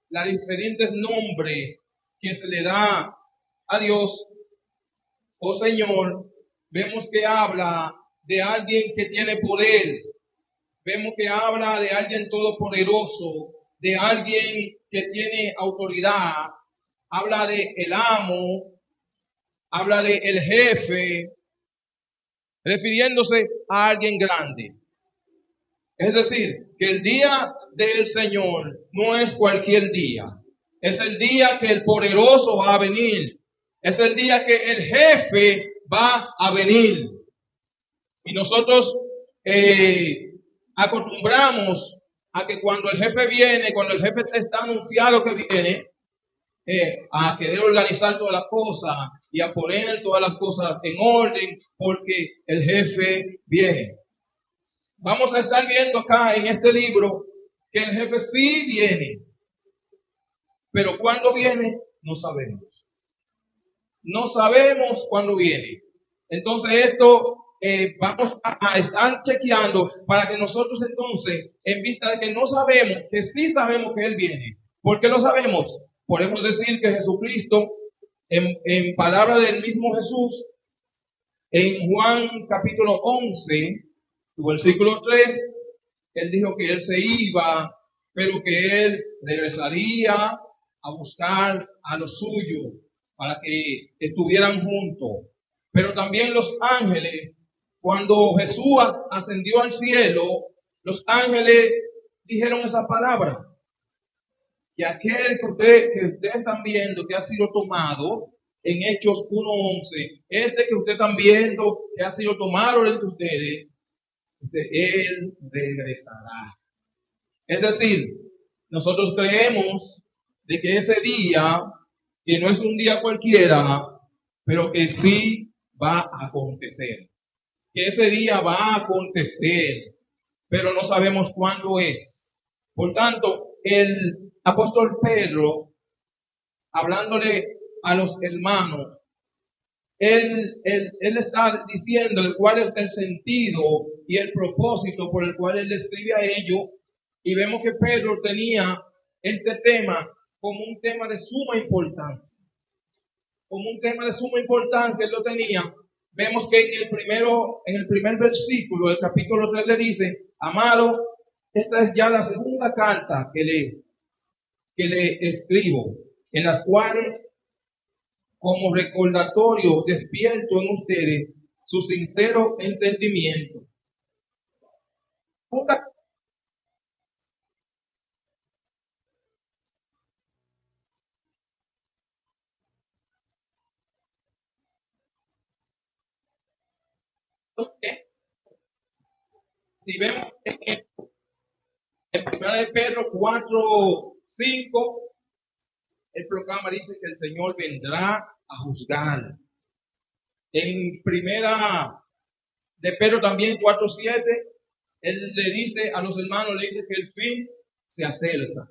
los diferentes nombres que se le da a Dios o Señor, vemos que habla de alguien que tiene poder, vemos que habla de alguien todopoderoso, de alguien que tiene autoridad, habla de el amo, habla de el jefe, refiriéndose a alguien grande. Es decir, que el día del Señor no es cualquier día. Es el día que el poderoso va a venir. Es el día que el jefe va a venir. Y nosotros acostumbramos a que cuando el jefe viene, cuando el jefe está anunciado que viene, a querer organizar todas las cosas y a poner todas las cosas en orden porque el jefe viene. Vamos a estar viendo acá en este libro que el jefe sí viene, pero cuando viene no sabemos. No sabemos cuándo viene. Entonces esto vamos a estar chequeando para que nosotros entonces, en vista de que no sabemos, que sí sabemos que Él viene. ¿Por qué lo sabemos? Podemos decir que Jesucristo, en palabra del mismo Jesús, en Juan capítulo 11, versículo 3, Él dijo que Él se iba, pero que Él regresaría a buscar a los suyos para que estuvieran juntos. Pero también los ángeles, cuando Jesús ascendió al cielo, los ángeles dijeron esa palabra. Que aquel que ustedes están viendo que ha sido tomado en Hechos 1:11, ese que ustedes están viendo que ha sido tomado entre ustedes, Él regresará. Es decir, nosotros creemos de que ese día, que no es un día cualquiera, pero que sí va a acontecer. Que ese día va a acontecer, pero no sabemos cuándo es. Por tanto, el apóstol Pedro, hablándole a los hermanos, él está diciendo cuál es el sentido y el propósito por el cual él escribe a ellos. Y vemos que Pedro tenía este tema como un tema de suma importancia. Como un tema de suma importancia él lo tenía. Vemos que en el primer versículo del capítulo 3 le dice: amado, esta es ya la segunda carta que le escribo, en las cuales, como recordatorio, despierto en ustedes su sincero entendimiento. Si vemos en 1 de Pedro 4:5, el proclama, dice que el Señor vendrá a juzgar. En primera de Pedro también 4:7, él le dice a los hermanos, le dice que el fin se acerca.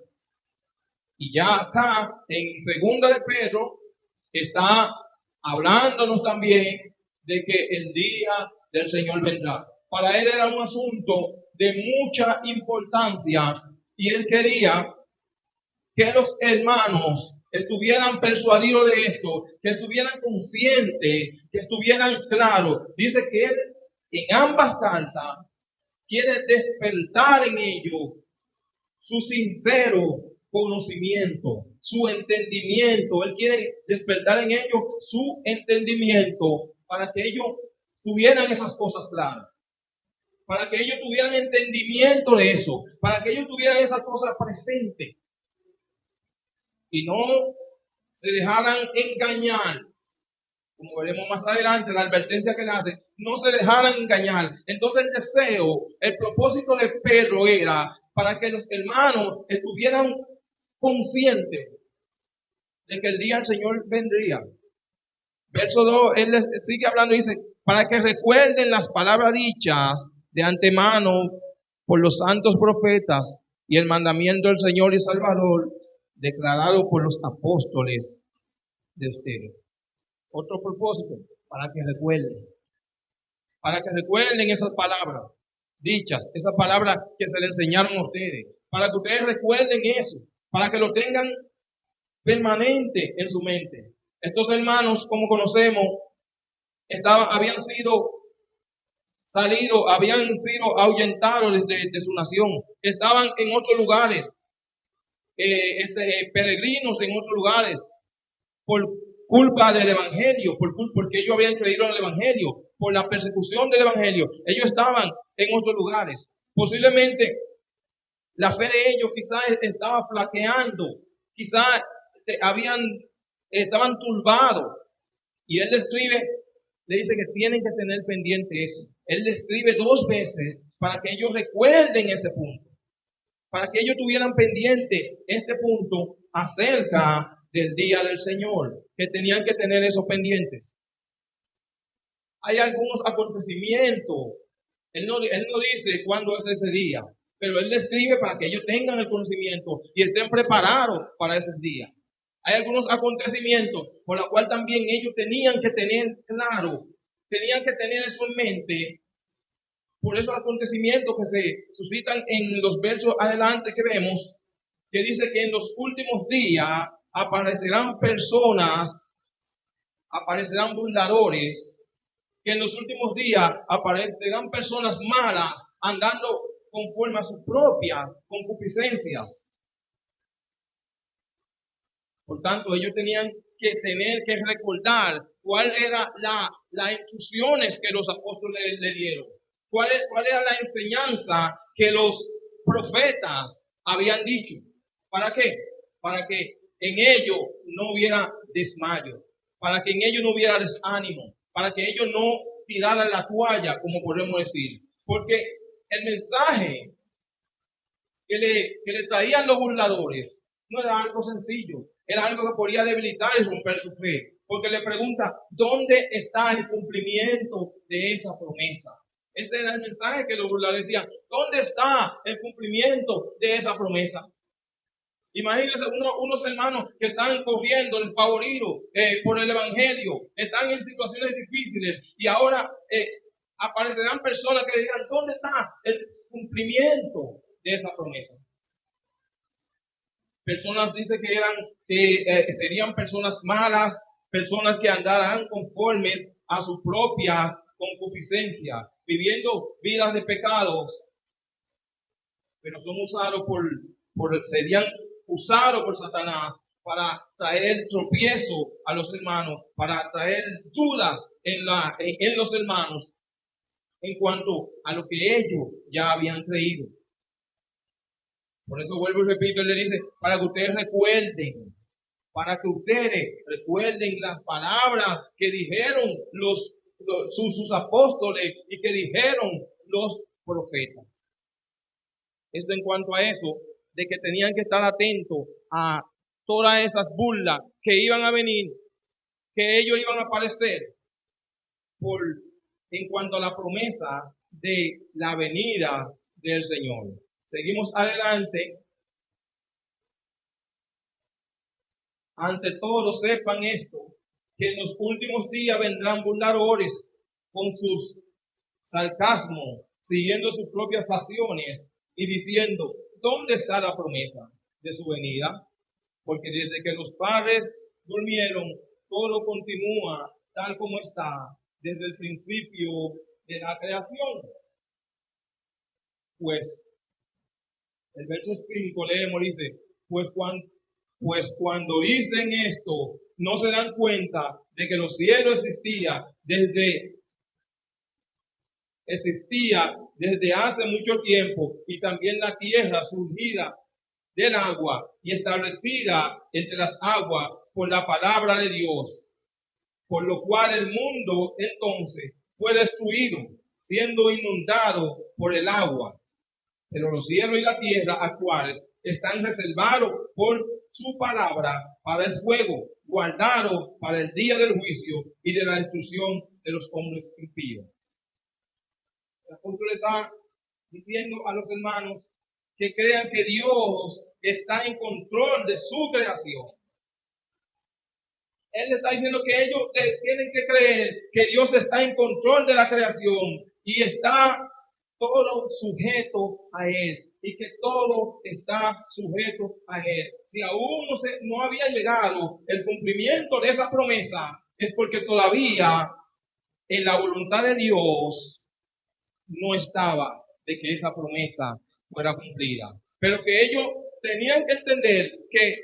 Y ya acá, en segunda de Pedro, está hablándonos también de que el día del Señor vendrá. Para él era un asunto de mucha importancia y él quería que los hermanos estuvieran persuadidos de esto, que estuvieran conscientes, que estuvieran claros. Dice que él en ambas cartas quiere despertar en ellos su sincero conocimiento, su entendimiento. Él quiere despertar en ellos su entendimiento para que ellos tuvieran esas cosas claras, para que ellos tuvieran entendimiento de eso, para que ellos tuvieran esas cosas presentes y no se dejaran engañar. Como veremos más adelante, la advertencia que le hace, no se dejaran engañar. Entonces el deseo, el propósito de Pedro era para que los hermanos estuvieran conscientes de que el día del Señor vendría. Verso 2, él sigue hablando y dice, para que recuerden las palabras dichas de antemano por los santos profetas y el mandamiento del Señor y Salvador declarado por los apóstoles de ustedes. Otro propósito, para que recuerden esas palabras dichas, esas palabras que se le enseñaron a ustedes, para que ustedes recuerden eso, para que lo tengan permanente en su mente. Estos hermanos, como conocemos, habían sido ahuyentados de su nación, estaban en otros lugares, peregrinos en otros lugares, por culpa del evangelio, porque ellos habían creído en el evangelio, por la persecución del evangelio, ellos estaban en otros lugares. Posiblemente la fe de ellos quizás estaba flaqueando, quizás estaban turbados. Y él le dice que tienen que tener pendiente eso. Él le escribe 2 veces para que ellos recuerden ese punto, para que ellos tuvieran pendiente este punto acerca del día del Señor, que tenían que tener esos pendientes. Hay algunos acontecimientos, él no dice cuándo es ese día, pero él le escribe para que ellos tengan el conocimiento y estén preparados para ese día. Hay algunos acontecimientos por los cuales también ellos tenían que tener claro, tenían que tener eso en mente, por esos acontecimientos que se suscitan en los versos adelante que vemos, que dice que en los últimos días aparecerán burladores, que en los últimos días aparecerán personas malas andando conforme a sus propias concupiscencias. Por tanto, ellos tenían que recordar cuál era las instrucciones que los apóstoles le dieron, cuál era la enseñanza que los profetas habían dicho. ¿Para qué? Para que en ellos no hubiera desmayo, para que en ellos no hubiera desánimo, para que ellos no tiraran la toalla, como podemos decir. Porque el mensaje que le traían los burladores no era algo sencillo, era algo que podía debilitar y romper su fe. Porque le pregunta, ¿dónde está el cumplimiento de esa promesa? Ese era el mensaje que los burladores decían, ¿dónde está el cumplimiento de esa promesa? Imagínense unos hermanos que están corriendo despavoridos por el evangelio, están en situaciones difíciles y ahora aparecerán personas que digan, ¿dónde está el cumplimiento de esa promesa? Personas dicen que serían personas malas, personas que andarán conforme a su propia concupiscencia, viviendo vidas de pecados, pero son usados serían usados por Satanás para traer tropiezo a los hermanos, para traer dudas en los hermanos en cuanto a lo que ellos ya habían creído. Por eso vuelvo y repito, él le dice, para que ustedes recuerden las palabras que dijeron sus apóstoles y que dijeron los profetas. Esto en cuanto a eso, de que tenían que estar atentos a todas esas burlas que iban a venir, que ellos iban a aparecer en cuanto a la promesa de la venida del Señor. Seguimos adelante. Ante todo, sepan esto, que en los últimos días vendrán burladores con sus sarcasmos, siguiendo sus propias pasiones y diciendo, ¿dónde está la promesa de su venida? Porque desde que los padres durmieron, todo continúa tal como está desde el principio de la creación. Pues, el verso 5 leemos, dice, pues cuando dicen esto, no se dan cuenta de que los cielos existía desde hace mucho tiempo, y también la tierra surgida del agua y establecida entre las aguas por la palabra de Dios, por lo cual el mundo entonces fue destruido, siendo inundado por el agua. Pero los cielos y la tierra actuales están reservados por su palabra para el fuego, guardados para el día del juicio y de la destrucción de los hombres impíos. El apóstol está diciendo a los hermanos que crean que Dios está en control de su creación. Él está diciendo que ellos tienen que creer que Dios está en control de la creación y está todo sujeto a Él, y que todo está sujeto a Él. Si aún no había llegado el cumplimiento de esa promesa, es porque todavía en la voluntad de Dios no estaba de que esa promesa fuera cumplida. Pero que ellos tenían que entender que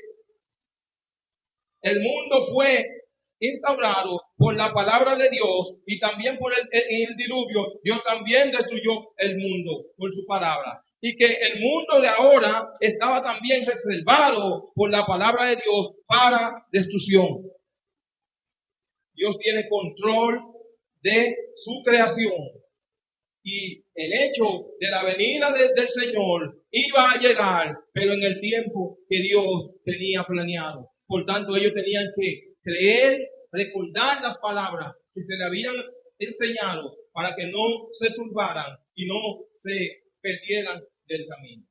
el mundo fue instaurado por la palabra de Dios y también por el diluvio. Dios también destruyó el mundo por su palabra. Y que el mundo de ahora estaba también reservado por la palabra de Dios para destrucción. Dios tiene control de su creación. Y el hecho de la venida del Señor iba a llegar, pero en el tiempo que Dios tenía planeado. Por tanto, ellos tenían que creer, recordar las palabras que se le habían enseñado para que no se turbaran y no se perdieran del camino.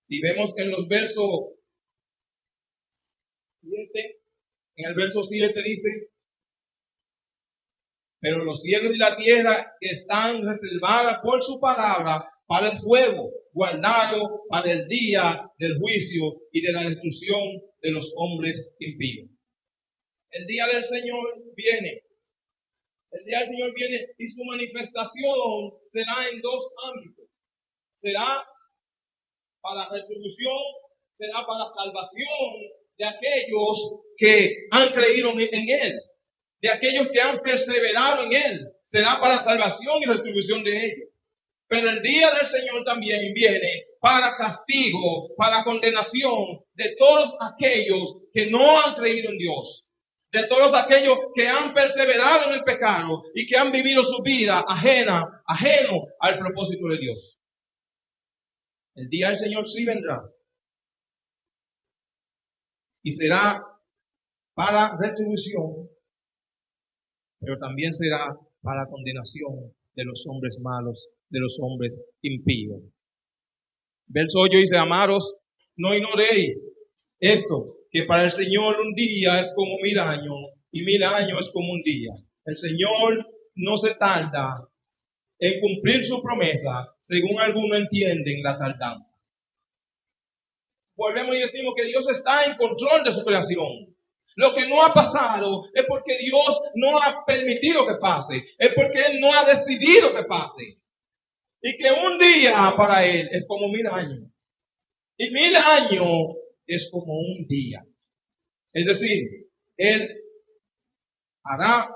Si vemos en los versos 7, en el verso 7 dice: pero los cielos y la tierra están reservadas por su palabra para el fuego, guardado para el día del juicio y de la destrucción de los hombres impíos. El día del Señor viene. El día del Señor viene y su manifestación será en dos ámbitos. Será para retribución, será para salvación de aquellos que han creído en Él, de aquellos que han perseverado en Él. Será para salvación y retribución de ellos. Pero el día del Señor también viene para castigo, para condenación de todos aquellos que no han creído en Dios, de todos aquellos que han perseverado en el pecado y que han vivido su vida ajeno al propósito de Dios. El día del Señor sí vendrá y será para retribución, pero también será para condenación de los hombres malos, de los hombres impíos. Verso 8 dice: amados, no ignoréis esto, que para el Señor un día es como 1000 años y 1000 años es como un día. El Señor no se tarda en cumplir su promesa, según algunos entienden la tardanza. Volvemos y decimos que Dios está en control de su creación. Lo que no ha pasado es porque Dios no ha permitido que pase, es porque Él no ha decidido que pase. Y que un día para Él es como 1000 años. Y 1000 años es como un día. Es decir, Él hará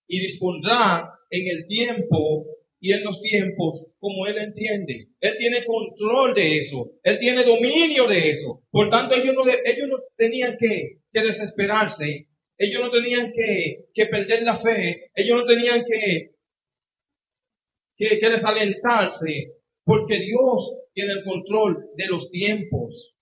y dispondrá en el tiempo y en los tiempos como Él entiende. Él tiene control de eso. Él tiene dominio de eso. Por tanto, ellos no tenían que desesperarse. Ellos no tenían que perder la fe. Ellos no tenían que desalentarse. Porque Dios tiene el control de los tiempos.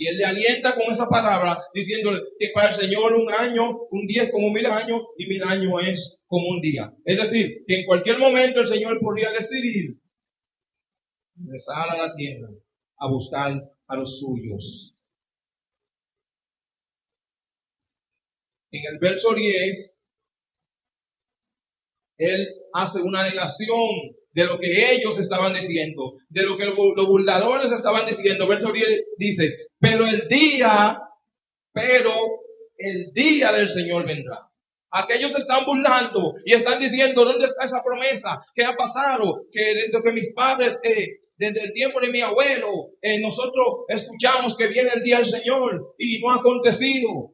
Y Él le alienta con esa palabra, diciéndole que para el Señor un año, un día es como 1000 años y 1000 años es como un día. Es decir, que en cualquier momento el Señor podría decidir regresar a la tierra a buscar a los suyos. En el verso 10, Él hace una negación de lo que ellos estaban diciendo, de lo que los burladores estaban diciendo. Verso 10 dice: pero el día del Señor vendrá. Aquellos se están burlando y están diciendo: ¿dónde está esa promesa? ¿Qué ha pasado? Que desde que mis padres, desde el tiempo de mi abuelo, nosotros escuchamos que viene el día del Señor y no ha acontecido.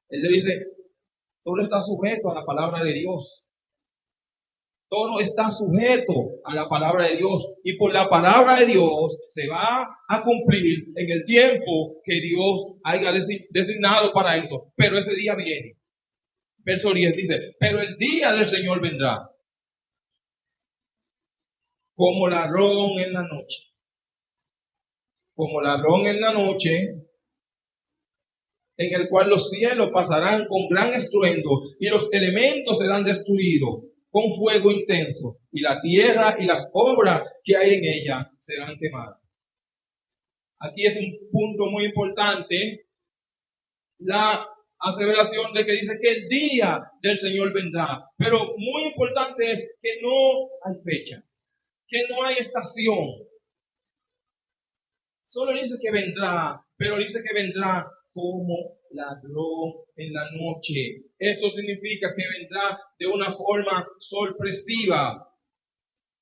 Él le dice: todo está sujeto a la palabra de Dios. Todo está sujeto a la palabra de Dios. Y por la palabra de Dios se va a cumplir en el tiempo que Dios haya designado para eso. Pero ese día viene. Verso 10 dice: pero el día del Señor vendrá como ladrón en la noche. Como ladrón en la noche, en el cual los cielos pasarán con gran estruendo y los elementos serán destruidos con fuego intenso, y la tierra y las obras que hay en ella serán quemadas. Aquí es un punto muy importante. La aseveración de que dice que el día del Señor vendrá. Pero muy importante es que no hay fecha, que no hay estación. Solo dice que vendrá, pero dice que vendrá como ladrón en la noche. Eso significa que vendrá de una forma sorpresiva.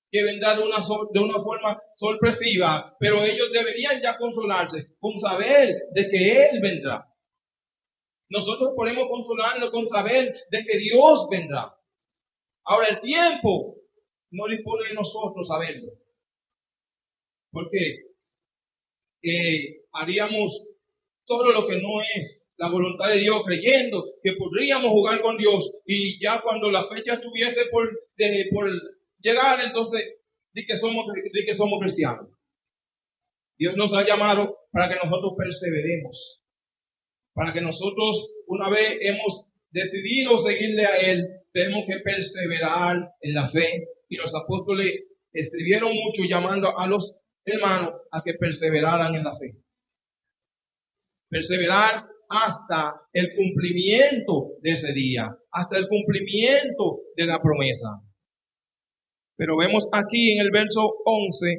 Que vendrá de una forma sorpresiva, pero ellos deberían ya consolarse con saber de que Él vendrá. Nosotros podemos consolarnos con saber de que Dios vendrá. Ahora el tiempo no dispone de nosotros saberlo. Porque haríamos todo lo que no es la voluntad de Dios, creyendo que podríamos jugar con Dios y ya cuando la fecha estuviese por llegar, entonces di que somos cristianos. Dios nos ha llamado para que nosotros perseveremos, para que nosotros, una vez hemos decidido seguirle a Él, tenemos que perseverar en la fe. Y los apóstoles escribieron mucho llamando a los hermanos a que perseveraran en la fe. Perseverar hasta el cumplimiento de ese día, hasta el cumplimiento de la promesa. Pero vemos aquí en el verso 11,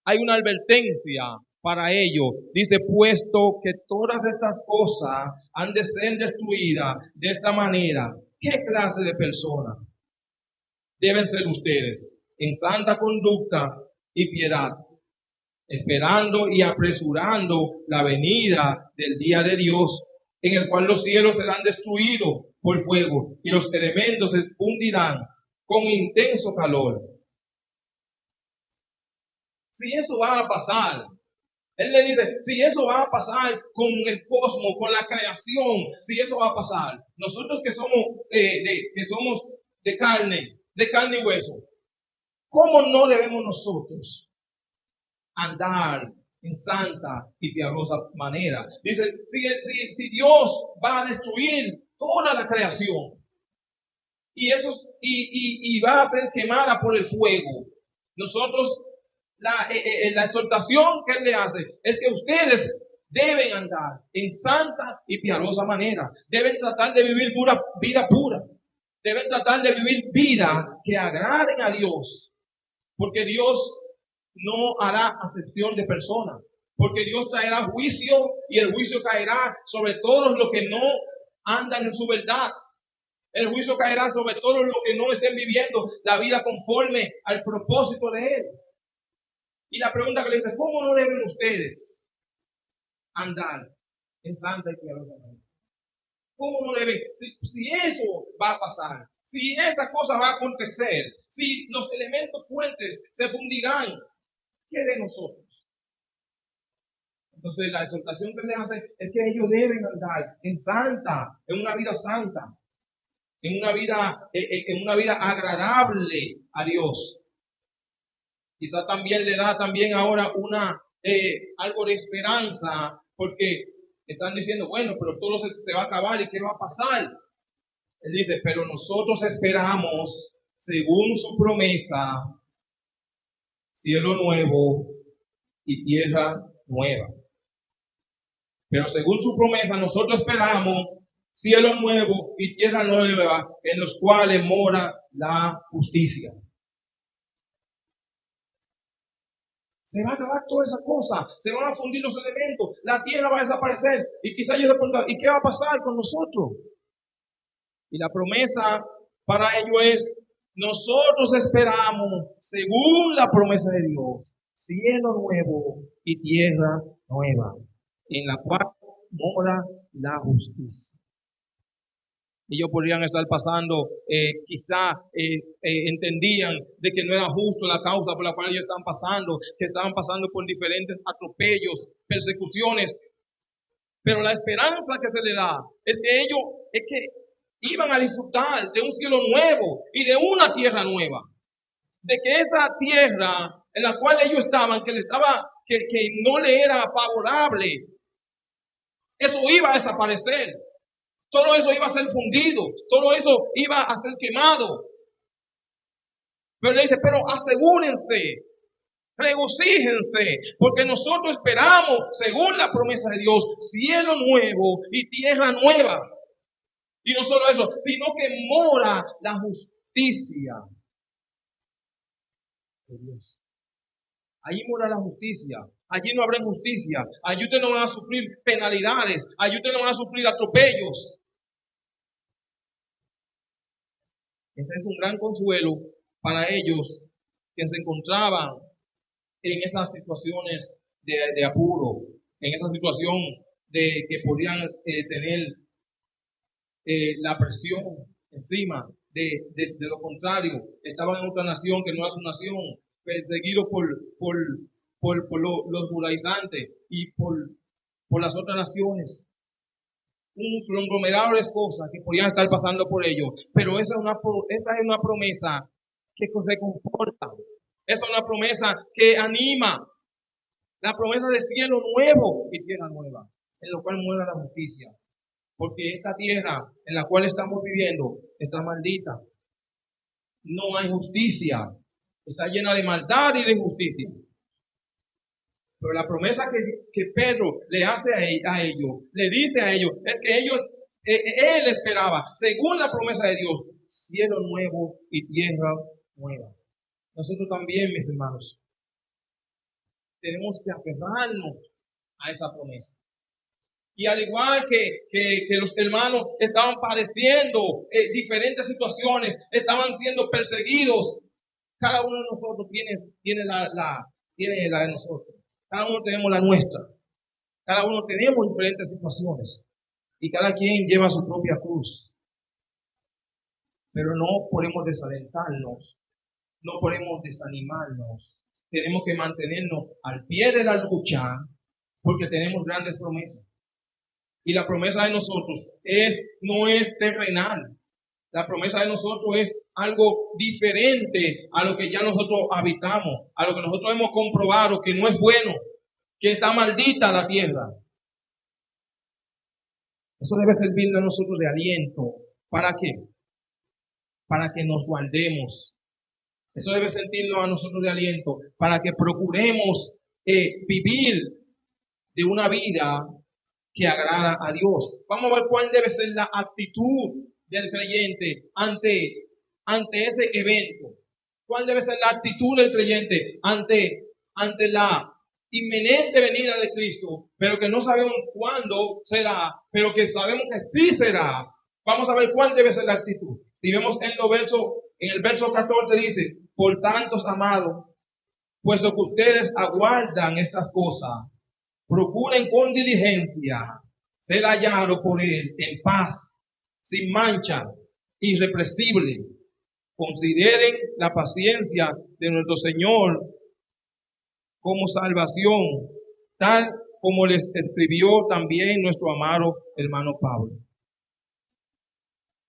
hay una advertencia para ello. Dice, puesto que todas estas cosas han de ser destruidas de esta manera, ¿qué clase de personas deben ser ustedes? En santa conducta y piedad, esperando y apresurando la venida del día de Dios, en el cual los cielos serán destruidos por fuego y los elementos se fundirán con intenso calor. Si eso va a pasar, él le dice, si eso va a pasar con el cosmos, con la creación, si eso va a pasar, nosotros que somos de carne y hueso, ¿cómo no debemos nosotros andar en santa y piadosa manera? Dice, si Dios va a destruir toda la creación y va a ser quemada por el fuego, nosotros la exhortación que Él le hace es que ustedes deben andar en santa y piadosa manera. Deben tratar de vivir vida pura. Deben tratar de vivir vida que agraden a Dios. Porque Dios no hará acepción de personas. Porque Dios traerá juicio y el juicio caerá sobre todos los que no andan en su verdad. El juicio caerá sobre todos los que no estén viviendo la vida conforme al propósito de Él. Y la pregunta que le dice, ¿cómo no deben ustedes andar en santa y piadosa manera? ¿Cómo no deben? Si eso va a pasar, si esa cosa va a acontecer, si los elementos fuertes se fundirán, ¿qué de nosotros? Entonces la exhortación que le hace es que ellos deben andar en santa, en una vida santa, en una vida agradable a Dios. Quizá también le da también ahora algo de esperanza, porque están diciendo, bueno, pero todo se va a acabar y ¿qué va a pasar? Él dice, pero nosotros esperamos, según su promesa, cielo nuevo y tierra nueva. Pero según su promesa, nosotros esperamos cielo nuevo y tierra nueva, en los cuales mora la justicia. Se va a acabar toda esa cosa, se van a fundir los elementos, la tierra va a desaparecer. Y quizás ellos se preguntan, ¿y qué va a pasar con nosotros? Y la promesa para ello es, nosotros esperamos, según la promesa de Dios, cielo nuevo y tierra nueva, en la cual mora la justicia. Ellos podrían estar pasando, entendían de que no era justo la causa por la cual ellos estaban pasando, que estaban pasando por diferentes atropellos, persecuciones. Pero la esperanza que se le da es que iban a disfrutar de un cielo nuevo y de una tierra nueva. De que esa tierra en la cual ellos estaban, que no le era favorable, eso iba a desaparecer. Todo eso iba a ser fundido. Todo eso iba a ser quemado. Pero le dice, pero asegúrense Regocíjense, porque nosotros esperamos, según la promesa de Dios, cielo nuevo y tierra nueva. Y no solo eso, sino que mora la justicia de Dios. Allí mora la justicia. Allí no habrá injusticia. Allí usted no va a sufrir penalidades. Allí usted no va a sufrir atropellos. Ese es un gran consuelo para ellos que se encontraban en esas situaciones de apuro, en esa situación de que podían tener la presión encima de lo contrario. Estaban en otra nación que no era su nación, perseguidos por los judaizantes y por las otras naciones. Un conglomerado de cosas que podían estar pasando por ellos. Pero esta es una promesa que se comporta. Esa es una promesa que anima. La promesa de cielo nuevo y tierra nueva, en lo cual muera la justicia. Porque esta tierra en la cual estamos viviendo está maldita. No hay justicia. Está llena de maldad y de injusticia. Pero la promesa que Pedro le hace a ellos, le dice a ellos, es que él esperaba, según la promesa de Dios, cielo nuevo y tierra nueva. Nosotros también, mis hermanos, tenemos que aferrarnos a esa promesa. Y al igual que los hermanos estaban padeciendo diferentes situaciones, estaban siendo perseguidos, cada uno de nosotros tiene la de nosotros. Cada uno tenemos la nuestra. Cada uno tenemos diferentes situaciones. Y cada quien lleva su propia cruz. Pero no podemos desalentarnos. No podemos desanimarnos. Tenemos que mantenernos al pie de la lucha porque tenemos grandes promesas. Y la promesa de nosotros no es terrenal. La promesa de nosotros es algo diferente a lo que ya nosotros habitamos, a lo que nosotros hemos comprobado que no es bueno, que está maldita la tierra. Eso debe servirnos a nosotros de aliento. ¿Para qué? Para que nos guardemos. Eso debe servirnos a nosotros de aliento, para que procuremos vivir de una vida que agrada a Dios. Vamos a ver cuál debe ser la actitud del creyente ante ese evento. ¿Cuál debe ser la actitud del creyente ante la inminente venida de Cristo, pero que no sabemos cuándo será, pero que sabemos que sí será? Vamos a ver cuál debe ser la actitud. Si vemos en el verso 14 dice, por tanto, amados, puesto que ustedes aguardan estas cosas, procuren con diligencia ser hallados por Él en paz, sin mancha, irrepresible. Consideren la paciencia de nuestro Señor como salvación, tal como les escribió también nuestro amado hermano Pablo.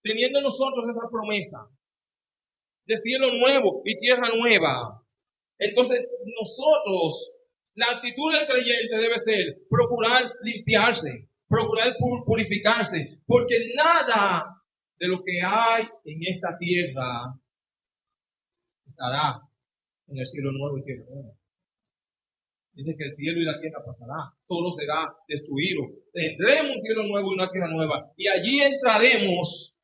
Teniendo nosotros esa promesa de cielo nuevo y tierra nueva, entonces nosotros, la actitud del creyente debe ser procurar limpiarse, procurar purificarse, porque nada de lo que hay en esta tierra estará en el cielo nuevo y tierra nueva. Dice que el cielo y la tierra pasará, todo será destruido. Tendremos un cielo nuevo y una tierra nueva, y allí entraremos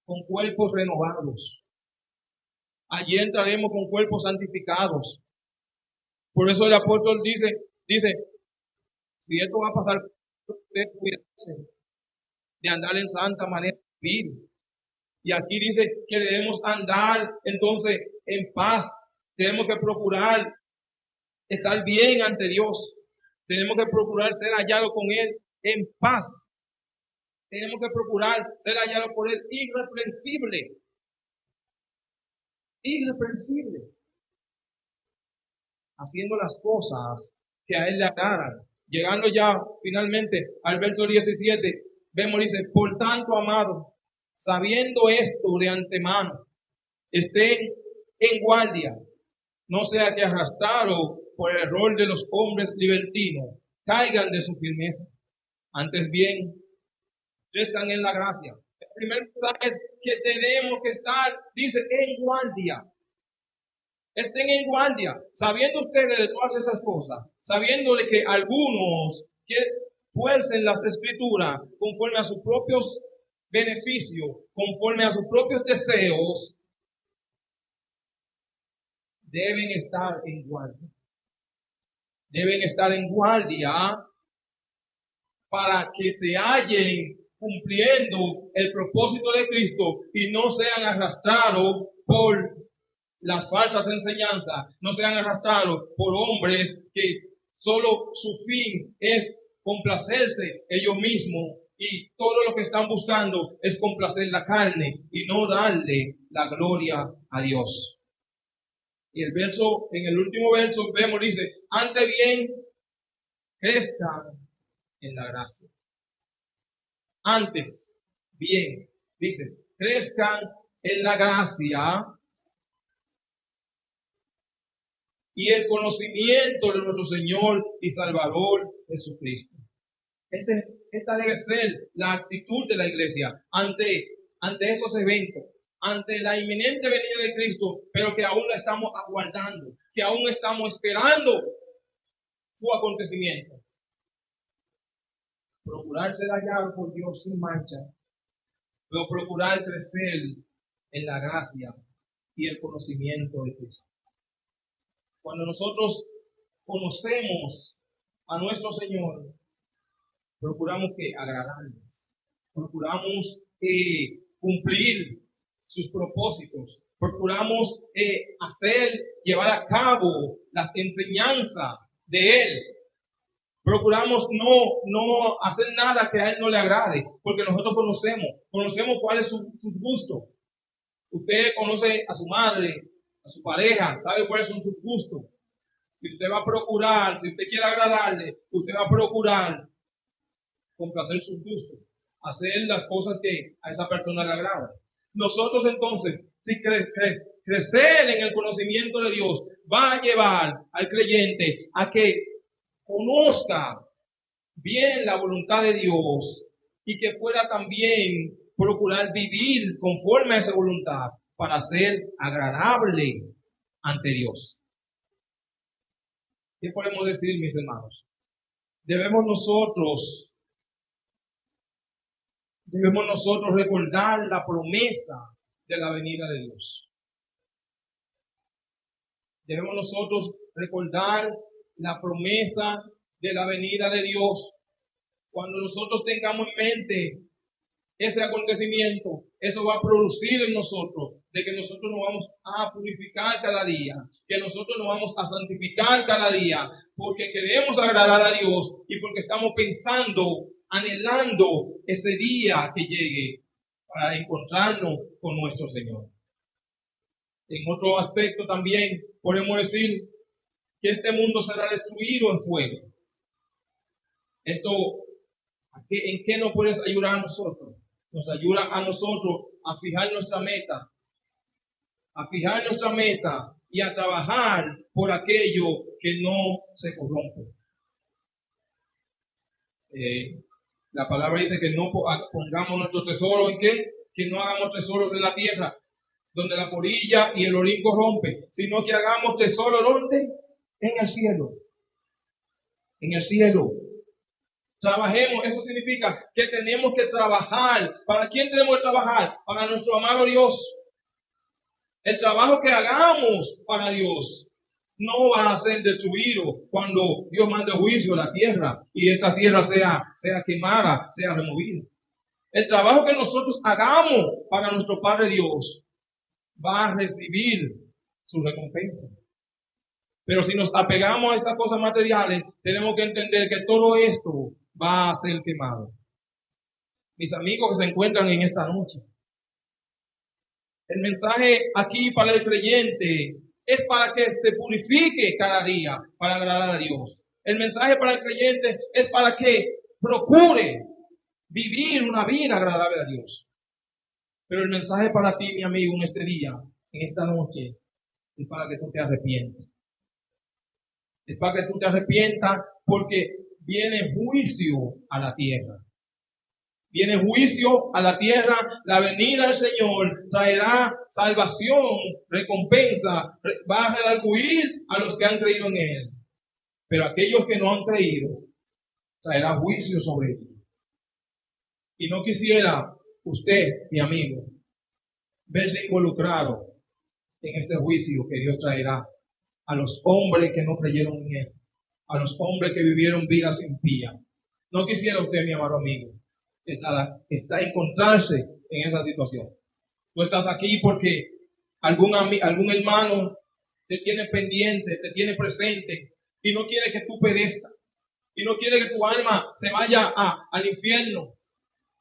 con cuerpos renovados. Allí entraremos con cuerpos santificados. Por eso el apóstol dice, si esto va a pasar, usted cuídese de andar en santa manera de vivir. Y aquí dice que debemos andar entonces en paz. Tenemos que procurar estar bien ante Dios. Tenemos que procurar ser hallados con Él en paz. Tenemos que procurar ser hallados por Él irreprensible. Irreprensible. Haciendo las cosas que a Él le agradan. Llegando ya finalmente al verso 17, vemos, dice, por tanto, amados, sabiendo esto de antemano, estén en guardia, no sea que arrastrados por el error de los hombres libertinos, caigan de su firmeza. Antes bien, crezcan en la gracia. El primer mensaje es que tenemos que estar, dice, en guardia. Estén en guardia, sabiendo ustedes de todas estas cosas, sabiéndole que algunos que tuercen las escrituras conforme a sus propios beneficios, conforme a sus propios deseos, deben estar en guardia. Deben estar en guardia para que se hallen cumpliendo el propósito de Cristo y no sean arrastrados por las falsas enseñanzas, no sean arrastrados por hombres que solo su fin es complacerse ellos mismos y todo lo que están buscando es complacer la carne y no darle la gloria a Dios. Y el verso, en el último verso vemos, dice, antes bien, crezcan en la gracia. Antes bien, dice, crezcan en la gracia y el conocimiento de nuestro Señor y Salvador Jesucristo. Esta debe ser la actitud de la iglesia ante esos eventos, ante la inminente venida de Cristo, pero que aún la estamos aguardando, que aún estamos esperando su acontecimiento. Procurar ser hallado por Dios sin mancha, pero procurar crecer en la gracia y el conocimiento de Cristo. Cuando nosotros conocemos a nuestro Señor, procuramos que agradarle, procuramos cumplir sus propósitos, procuramos llevar a cabo las enseñanzas de Él. Procuramos no hacer nada que a Él no le agrade, porque nosotros conocemos cuál es su gusto. Usted conoce a su madre, a su pareja, sabe cuáles son sus gustos. Y usted va a procurar, si usted quiere agradarle, usted va a procurar complacer sus gustos, hacer las cosas que a esa persona le agradan. Nosotros entonces, si crecer en el conocimiento de Dios va a llevar al creyente a que conozca bien la voluntad de Dios y que pueda también procurar vivir conforme a esa voluntad para ser agradable ante Dios. ¿Qué podemos decir, mis hermanos? Debemos nosotros recordar la promesa de la venida de Dios. Debemos nosotros recordar la promesa de la venida de Dios. Cuando nosotros tengamos en mente ese acontecimiento, eso va a producir en nosotros de que nosotros nos vamos a purificar cada día, que nosotros nos vamos a santificar cada día, porque queremos agradar a Dios y porque estamos pensando, anhelando ese día que llegue para encontrarnos con nuestro Señor. En otro aspecto también podemos decir que este mundo será destruido en fuego. Esto, ¿en qué nos puede ayudar a nosotros? Nos ayuda a nosotros a fijar nuestra meta y a trabajar por aquello que no se corrompe. La palabra dice que no pongamos nuestro tesoro en qué, que no hagamos tesoros en la tierra, donde la polilla y el orín corrompen, sino que hagamos tesoro ¿dónde? En el cielo. En el cielo. Trabajemos, eso significa que tenemos que trabajar. ¿Para quién tenemos que trabajar? Para nuestro amado Dios. El trabajo que hagamos para Dios no va a ser destruido cuando Dios mande juicio a la tierra y esta tierra sea quemada, sea removida. El trabajo que nosotros hagamos para nuestro Padre Dios va a recibir su recompensa. Pero si nos apegamos a estas cosas materiales, tenemos que entender que todo esto va a ser quemado. Mis amigos que se encuentran en esta noche, el mensaje aquí para el creyente es para que se purifique cada día para agradar a Dios. El mensaje para el creyente es para que procure vivir una vida agradable a Dios. Pero el mensaje para ti, mi amigo, en este día, en esta noche, es para que tú te arrepientas. Es para que tú te arrepientas porque viene juicio a la tierra. Viene juicio a la tierra, la venida del Señor traerá salvación, recompensa, va a redarguir a los que han creído en Él. Pero aquellos que no han creído, traerá juicio sobre ellos. Y no quisiera usted, mi amigo, verse involucrado en este juicio que Dios traerá a los hombres que no creyeron en Él, a los hombres que vivieron vidas impías. No quisiera usted, mi amado amigo, está encontrarse en esa situación. Tú estás aquí porque algún hermano te tiene pendiente, te tiene presente y no quiere que tú perezcas y no quiere que tu alma se vaya al infierno.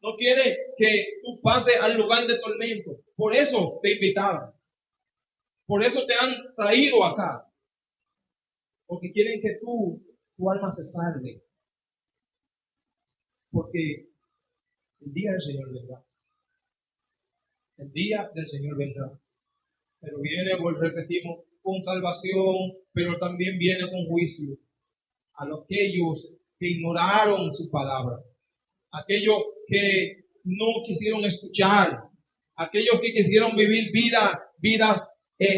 No quiere que tú pases al lugar de tormento. Por eso te invitaron. Por eso te han traído acá. Porque quieren que tu alma se salve. Porque el día del Señor vendrá. El día del Señor vendrá. Pero viene, repetimos, con salvación, pero también viene con juicio a aquellos que ignoraron su palabra, aquellos que no quisieron escuchar, aquellos que quisieron vivir vidas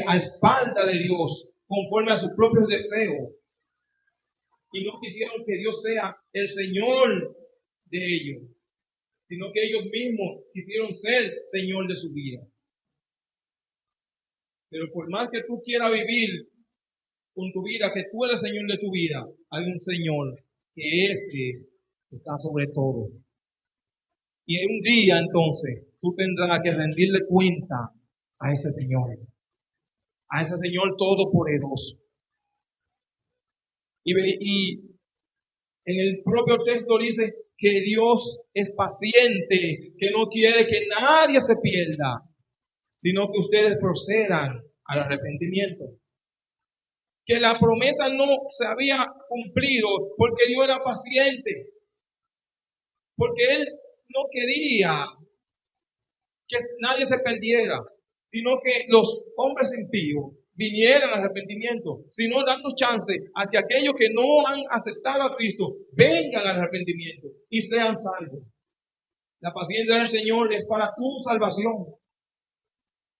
a espalda de Dios, conforme a sus propios deseos, y no quisieron que Dios sea el Señor de ellos, sino que ellos mismos quisieron ser Señor de su vida. Pero por más que tú quieras vivir con tu vida, que tú eres Señor de tu vida, hay un Señor que está sobre todo. Y un día entonces tú tendrás que rendirle cuenta a ese Señor todopoderoso. Y en el propio texto dice que Dios es paciente, que no quiere que nadie se pierda, sino que ustedes procedan al arrepentimiento. Que la promesa no se había cumplido porque Dios era paciente, porque Él no quería que nadie se perdiera, sino que los hombres impíos vinieran al arrepentimiento, sino dando chance a que aquellos que no han aceptado a Cristo vengan al arrepentimiento y sean salvos. La paciencia del Señor es para tu salvación.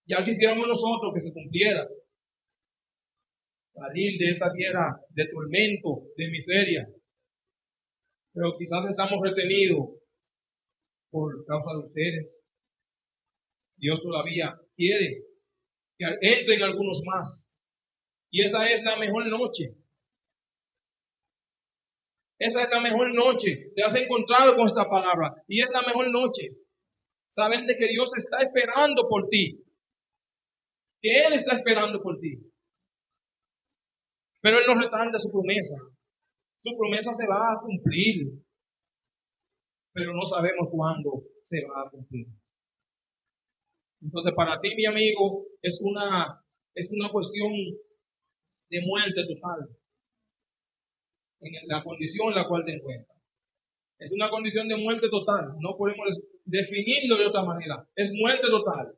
Ya quisiéramos nosotros que se cumpliera. Salir de esta tierra de tormento, de miseria. Pero quizás estamos retenidos por causa de ustedes. Dios todavía quiere que entren algunos más. Y esa es la mejor noche. Esa es la mejor noche. Te has encontrado con esta palabra. Y es la mejor noche. Saber de que Dios está esperando por ti. Que Él está esperando por ti. Pero Él no retarda su promesa. Su promesa se va a cumplir. Pero no sabemos cuándo se va a cumplir. Entonces, para ti, mi amigo, es una cuestión de muerte total. En la condición en la cual te encuentras. Es una condición de muerte total. No podemos definirlo de otra manera. Es muerte total.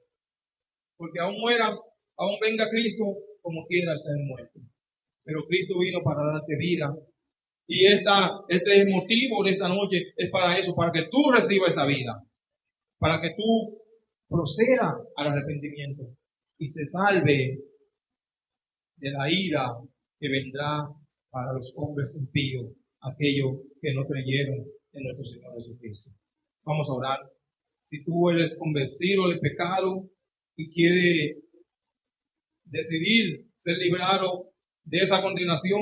Porque aún mueras, aún venga Cristo, como quiera estar en muerte. Pero Cristo vino para darte vida. Y este motivo de esta noche es para eso, para que tú recibas esa vida. Para que tú procedas al arrepentimiento y se salve de la ira que vendrá para los hombres impíos, aquellos que no creyeron en nuestro Señor Jesucristo. Vamos a orar. Si tú eres convencido del pecado y quieres decidir ser librado de esa condenación,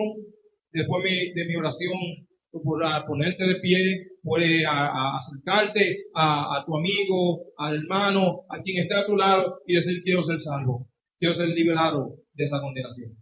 después de mi oración, tú podrás ponerte de pie, puedes acercarte a tu amigo, al hermano, a quien esté a tu lado y decir: quiero ser salvo, quiero ser liberado de esa condenación.